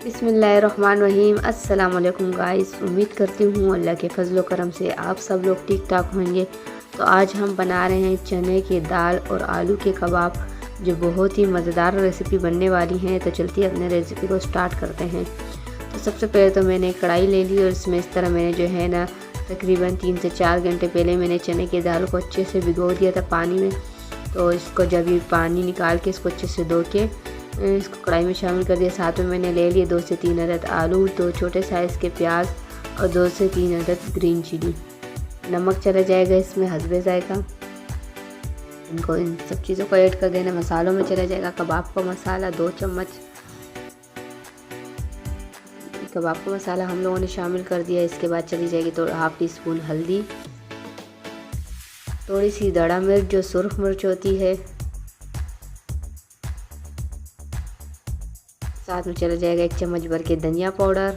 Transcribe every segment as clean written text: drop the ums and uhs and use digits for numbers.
बिस्मिल्लाहिर्रहमानिर्रहीम। अस्सलाम वालेकुम गाइस। उम्मीद करती हूँ अल्लाह के फजल करम से आप सब लोग ठीक ठाक होंगे। तो आज हम बना रहे हैं चने की दाल और आलू के कबाब, जो बहुत ही मज़ेदार रेसिपी बनने वाली है। तो चलती है अपने रेसिपी को स्टार्ट करते हैं। तो सबसे पहले तो मैंने कढ़ाई ले ली और इसमें इस तरह मैंने जो है ना तकरीबन 3 से 4 घंटे पहले मैंने चने की दाल को अच्छे से भिगो दिया था पानी में। तो इसको जब ये पानी निकाल के इसको अच्छे से धो के इसको कढ़ाई में शामिल कर दिया। साथ में मैंने ले लिए 2 से 3 अदद आलू, 2 छोटे साइज़ के प्याज और 2 से 3 अदद ग्रीन चिली। नमक चला जाएगा इसमें हस्बे जायका। इनको इन सब चीज़ों को ऐड कर देना। मसालों में चला जाएगा कबाब का मसाला 2 चम्मच। कबाब का मसाला हम लोगों ने शामिल कर दिया। इसके बाद चली जाएगी तो हाफ़ टी स्पून हल्दी, थोड़ी सी दड़ा मिर्च जो सुर्ख मिर्च होती है, साथ में चला जाएगा 1 चम्मच भर के धनिया पाउडर।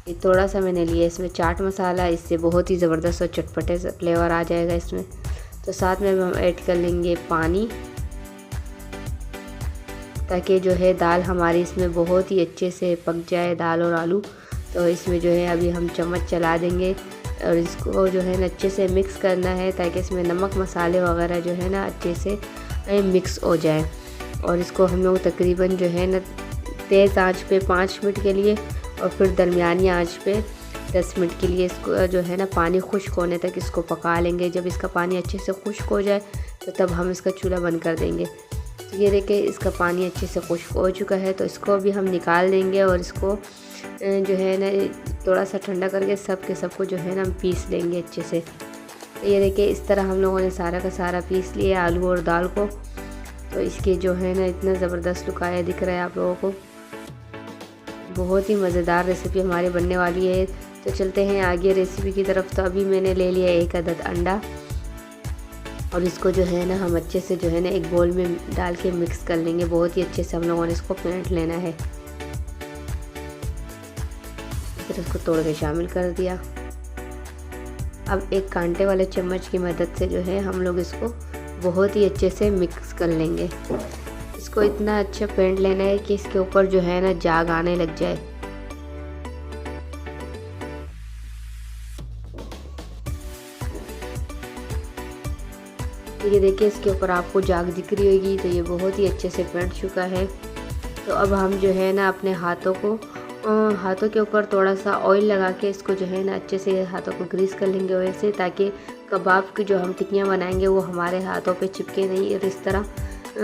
ये थोड़ा सा मैंने लिया इसमें चाट मसाला, इससे बहुत ही ज़बरदस्त और चटपटे फ्लेवर आ जाएगा इसमें। तो साथ में हम ऐड कर लेंगे पानी, ताकि जो है दाल हमारी इसमें बहुत ही अच्छे से पक जाए, दाल और आलू। तो इसमें जो है अभी हम चम्मच चला देंगे और इसको जो है ना अच्छे से मिक्स करना है, ताकि इसमें नमक मसाले वगैरह जो है ना अच्छे से मिक्स हो जाए। और इसको हम लोग तकरीबन जो है ना तेज़ आंच पे 5 मिनट के लिए और फिर दरमियानी आंच पे 10 मिनट के लिए इसको जो है ना पानी खुश्क होने तक इसको पका लेंगे। जब इसका पानी अच्छे से खुश्क हो जाए तो तब हम इसका चूल्हा बंद कर देंगे। तो ये देखिए इसका पानी अच्छे से खुश्क हो चुका है। तो इसको अभी हम निकाल देंगे और इसको जो है ना थोड़ा सा ठंडा करके सब के सब को जो है ना हम पीस लेंगे अच्छे से। तो ये देखिए इस तरह हम लोगों ने सारा का सारा पीस लिया आलू और दाल को। तो इसके जो है ना इतना ज़बरदस्त लुक आया दिख रहा है आप लोगों को। बहुत ही मज़ेदार रेसिपी हमारी बनने वाली है। तो चलते हैं आगे रेसिपी की तरफ। तो अभी मैंने ले लिया 1 अदद अंडा और इसको जो है ना हम अच्छे से जो है ना एक बोल में डाल के मिक्स कर लेंगे। बहुत ही अच्छे से हम लोगों ने इसको फेंट लेना है। फिर इसको तोड़ के शामिल कर दिया। अब एक कांटे वाले चम्मच की मदद से जो है हम लोग इसको बहुत ही अच्छे से मिक्स कर लेंगे। इसको इतना अच्छा फेंट लेना है कि इसके ऊपर जो है ना जाग आने लग जाए। तो ये देखिए इसके ऊपर आपको जाग दिख रही होगी। तो ये बहुत ही अच्छे से फेंट चुका है। तो अब हम जो है ना अपने हाथों के ऊपर थोड़ा सा ऑयल लगा के इसको जो है ना अच्छे से हाथों को ग्रीस कर लेंगे ऑयल से, ताकि कबाब की जो हम टिक्कियाँ बनाएंगे वो हमारे हाथों पे चिपके नहीं। और इस तरह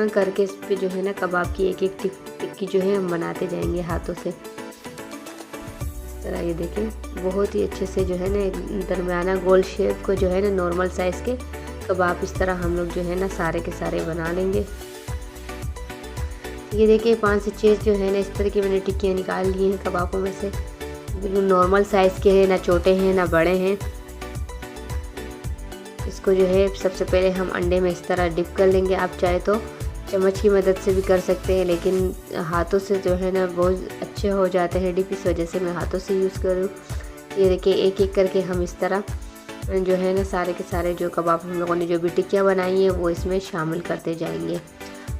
करके इस पे जो है ना कबाब की एक टिक्की जो है हम बनाते जाएंगे हाथों से। इस तरह ये देखें बहुत ही अच्छे से जो है ना दरमियाना गोल शेप को जो है ना नॉर्मल साइज़ के कबाब इस तरह हम लोग जो है ना सारे के सारे बना लेंगे। ये देखिए 5 से 6 जो है ना इस तरह की मैंने टिक्कियाँ निकाल ली हैं कबाबों में से। बिल्कुल नॉर्मल साइज़ के हैं, ना छोटे हैं ना बड़े हैं। इसको जो है सबसे पहले हम अंडे में इस तरह डिप कर लेंगे। आप चाहे तो चम्मच की मदद से भी कर सकते हैं, लेकिन हाथों से जो है ना बहुत अच्छे हो जाते हैं डिप, इस वजह से मैं हाथों से यूज़ करूँ। ये देखिए एक एक करके हम इस तरह जो है ना सारे के सारे जो कबाब हम लोगों ने जो भी टिक्कियाँ बनाई हैं वो इसमें शामिल करते जाएंगे।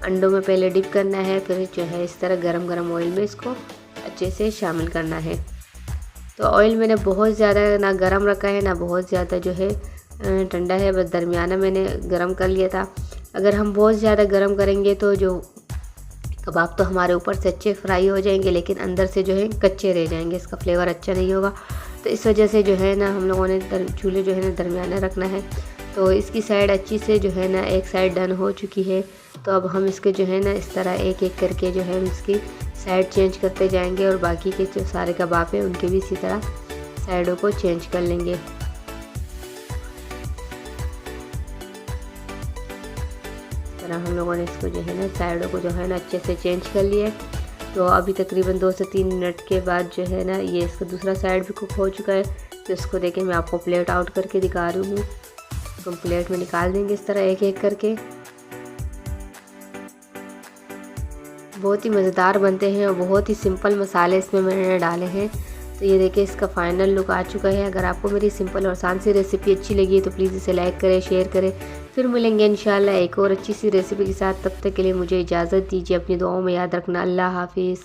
अंडों में पहले डिप करना है, फिर जो है इस तरह गरम गरम ऑयल में इसको अच्छे से शामिल करना है। तो ऑयल मैंने बहुत ज़्यादा ना गरम रखा है ना बहुत ज़्यादा जो है ठंडा है, बस दरमियाना मैंने गरम कर लिया था। अगर हम बहुत ज़्यादा गरम करेंगे तो जो कबाब तो हमारे ऊपर से अच्छे फ्राई हो जाएंगे, लेकिन अंदर से जो है कच्चे रह जाएंगे, इसका फ्लेवर अच्छा नहीं होगा। तो इस वजह से जो है ना हम लोगों ने चूल्हे जो है ना दरमियाना रखना है। तो इसकी साइड अच्छी से जो है ना एक साइड डन हो चुकी है। तो अब हम इसके जो है ना इस तरह एक एक करके जो है इसकी साइड चेंज करते जाएंगे और बाकी के जो सारे कबाब हैं उनके भी इसी तरह साइडों को चेंज कर लेंगे। हम लोगों ने इसको जो है ना साइडों को जो है ना अच्छे से चेंज कर लिया। तो अभी तकरीबन 2 से 3 मिनट के बाद जो है ना ये इसका दूसरा साइड भी कुक हो चुका है। तो इसको देखिए मैं आपको प्लेट आउट करके दिखा रही हूँ। तो प्लेट में निकाल देंगे इस तरह एक एक करके। बहुत ही मज़ेदार बनते हैं और बहुत ही सिंपल मसाले इसमें मैंने डाले हैं। तो ये देखिए इसका फाइनल लुक आ चुका है। अगर आपको मेरी सिंपल और आसान सी रेसिपी अच्छी लगी है तो प्लीज़ इसे लाइक करें, शेयर करें, फिर मिलेंगे इंशाल्लाह एक और अच्छी सी रेसिपी के साथ। तब तक के लिए मुझे इजाज़त दीजिए। अपनी दुआओं में याद रखना। अल्लाह हाफिज़।